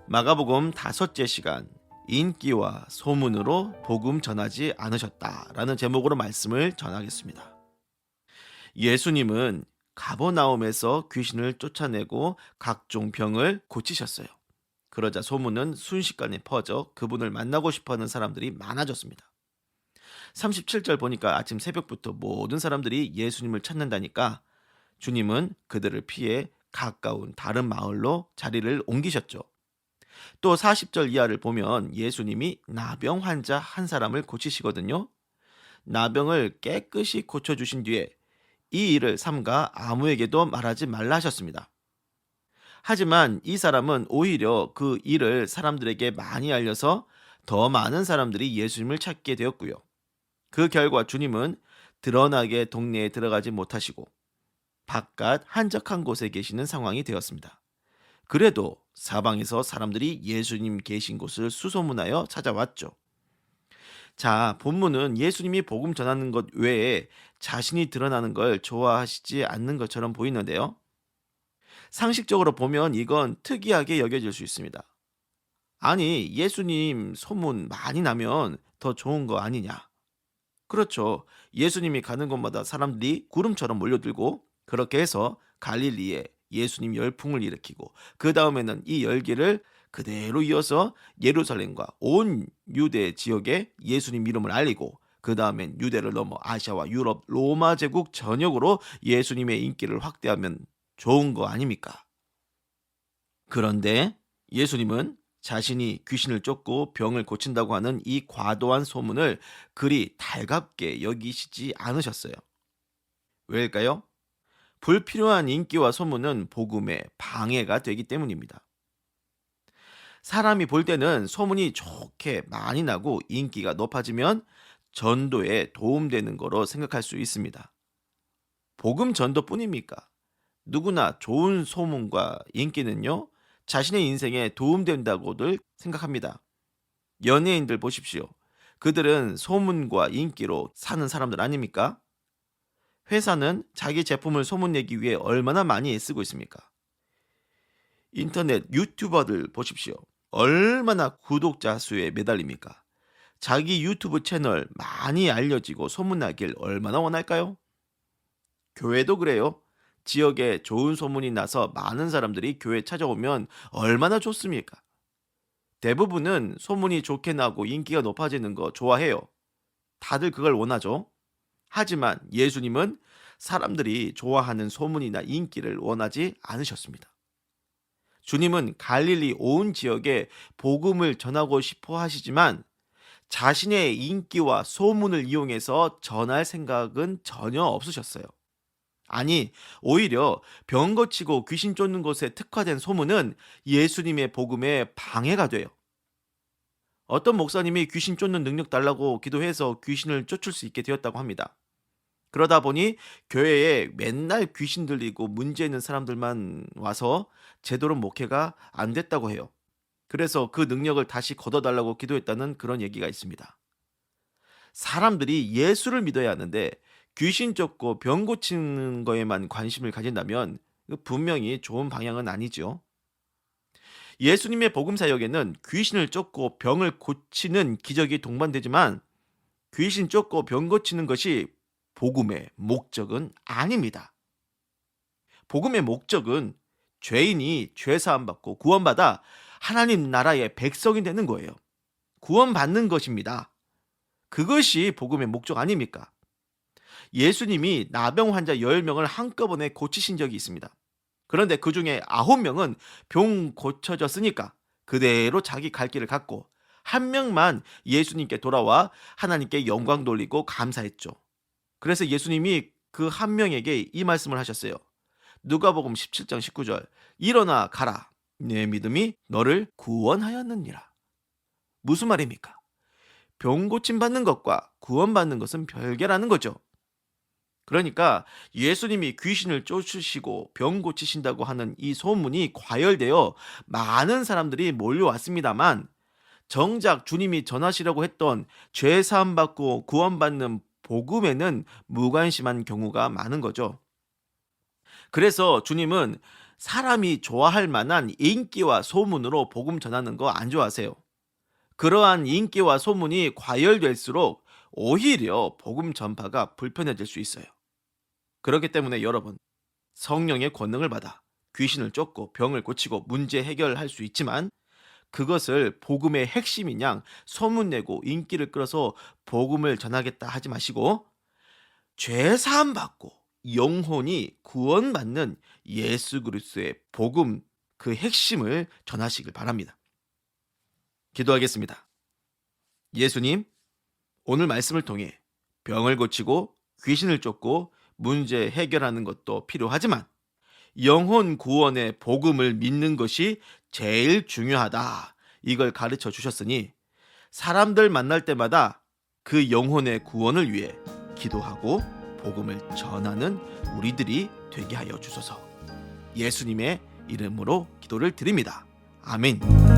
마가복음 5째 시간, 인기와 소문으로 복음 전하지 않으셨다라는 제목으로 말씀을 전하겠습니다. 예수님은 가버나움에서 귀신을 쫓아내고 각종 병을 고치셨어요. 그러자 소문은 순식간에 퍼져 그분을 만나고 싶어하는 사람들이 많아졌습니다. 37절 보니까 아침 새벽부터 모든 사람들이 예수님을 찾는다니까 주님은 그들을 피해 가까운 다른 마을로 자리를 옮기셨죠. 또 40절 이하를 보면 예수님이 나병 환자 한 사람을 고치시거든요. 나병을 깨끗이 고쳐주신 뒤에 이 일을 삼가 아무에게도 말하지 말라 하셨습니다. 하지만 이 사람은 오히려 그 일을 사람들에게 많이 알려서 더 많은 사람들이 예수님을 찾게 되었고요. 그 결과 주님은 드러나게 동네에 들어가지 못하시고 바깥 한적한 곳에 계시는 상황이 되었습니다. 그래도 사방에서 사람들이 예수님 계신 곳을 수소문하여 찾아왔죠. 자, 본문은 예수님이 복음 전하는 것 외에 자신이 드러나는 걸 좋아하시지 않는 것처럼 보이는데요. 상식적으로 보면 이건 특이하게 여겨질 수 있습니다. 아니, 예수님 소문 많이 나면 더 좋은 거 아니냐? 그렇죠. 예수님이 가는 곳마다 사람들이 구름처럼 몰려들고 그렇게 해서 갈릴리에 예수님 열풍을 일으키고 그 다음에는 이 열기를 그대로 이어서 예루살렘과 온 유대 지역에 예수님 이름을 알리고 그 다음엔 유대를 넘어 아시아와 유럽 로마 제국 전역으로 예수님의 인기를 확대하면 좋은 거 아닙니까? 그런데 예수님은 자신이 귀신을 쫓고 병을 고친다고 하는 이 과도한 소문을 그리 달갑게 여기시지 않으셨어요. 왜일까요? 불필요한 인기와 소문은 복음에 방해가 되기 때문입니다. 사람이 볼 때는 소문이 좋게 많이 나고 인기가 높아지면 전도에 도움되는 거로 생각할 수 있습니다. 복음 전도뿐입니까? 누구나 좋은 소문과 인기는요, 자신의 인생에 도움된다고들 생각합니다. 연예인들 보십시오. 그들은 소문과 인기로 사는 사람들 아닙니까? 회사는 자기 제품을 소문내기 위해 얼마나 많이 애쓰고 있습니까? 인터넷 유튜버들 보십시오. 얼마나 구독자 수에 매달립니까? 자기 유튜브 채널 많이 알려지고 소문나길 얼마나 원할까요? 교회도 그래요. 지역에 좋은 소문이 나서 많은 사람들이 교회 찾아오면 얼마나 좋습니까? 대부분은 소문이 좋게 나고 인기가 높아지는 거 좋아해요. 다들 그걸 원하죠. 하지만 예수님은 사람들이 좋아하는 소문이나 인기를 원하지 않으셨습니다. 주님은 갈릴리 온 지역에 복음을 전하고 싶어 하시지만 자신의 인기와 소문을 이용해서 전할 생각은 전혀 없으셨어요. 아니, 오히려 병 고치고 귀신 쫓는 것에 특화된 소문은 예수님의 복음에 방해가 돼요. 어떤 목사님이 귀신 쫓는 능력 달라고 기도해서 귀신을 쫓을 수 있게 되었다고 합니다. 그러다 보니 교회에 맨날 귀신 들리고 문제 있는 사람들만 와서 제대로 목회가 안 됐다고 해요. 그래서 그 능력을 다시 걷어달라고 기도했다는 그런 얘기가 있습니다. 사람들이 예수를 믿어야 하는데 귀신 쫓고 병 고치는 거에만 관심을 가진다면 분명히 좋은 방향은 아니죠. 예수님의 복음 사역에는 귀신을 쫓고 병을 고치는 기적이 동반되지만 귀신 쫓고 병 고치는 것이 복음의 목적은 아닙니다. 복음의 목적은 죄인이 죄 사함 받고 구원받아 하나님 나라의 백성이 되는 거예요. 구원받는 것입니다. 그것이 복음의 목적 아닙니까? 예수님이 나병 환자 10명을 한꺼번에 고치신 적이 있습니다. 그런데 그 중에 9명은 병 고쳐졌으니까 그대로 자기 갈 길을 갔고 한 명만 예수님께 돌아와 하나님께 영광 돌리고 감사했죠. 그래서 예수님이 그 한 명에게 이 말씀을 하셨어요. 누가복음 17장 19절 일어나 가라. 내 믿음이 너를 구원하였느니라. 무슨 말입니까? 병 고침 받는 것과 구원받는 것은 별개라는 거죠. 그러니까 예수님이 귀신을 쫓으시고 병 고치신다고 하는 이 소문이 과열되어 많은 사람들이 몰려왔습니다만 정작 주님이 전하시려고 했던 죄 사함 받고 구원받는 복음에는 무관심한 경우가 많은 거죠. 그래서 주님은 사람이 좋아할 만한 인기와 소문으로 복음 전하는 거 안 좋아하세요? 그러한 인기와 소문이 과열될수록 오히려 복음 전파가 불편해질 수 있어요. 그렇기 때문에 여러분, 성령의 권능을 받아 귀신을 쫓고 병을 고치고 문제 해결할 수 있지만 그것을 복음의 핵심인 양 소문내고 인기를 끌어서 복음을 전하겠다 하지 마시고 죄 사함 받고 영혼이 구원받는 예수 그리스도의 복음 그 핵심을 전하시길 바랍니다. 기도하겠습니다. 예수님, 오늘 말씀을 통해 병을 고치고 귀신을 쫓고 문제 해결하는 것도 필요하지만 영혼 구원의 복음을 믿는 것이 제일 중요하다. 이걸 가르쳐 주셨으니 사람들 만날 때마다 그 영혼의 구원을 위해 기도하고 복음을 전하는 우리들이 되게 하여 주소서. 예수님의 이름으로 기도를 드립니다. 아멘.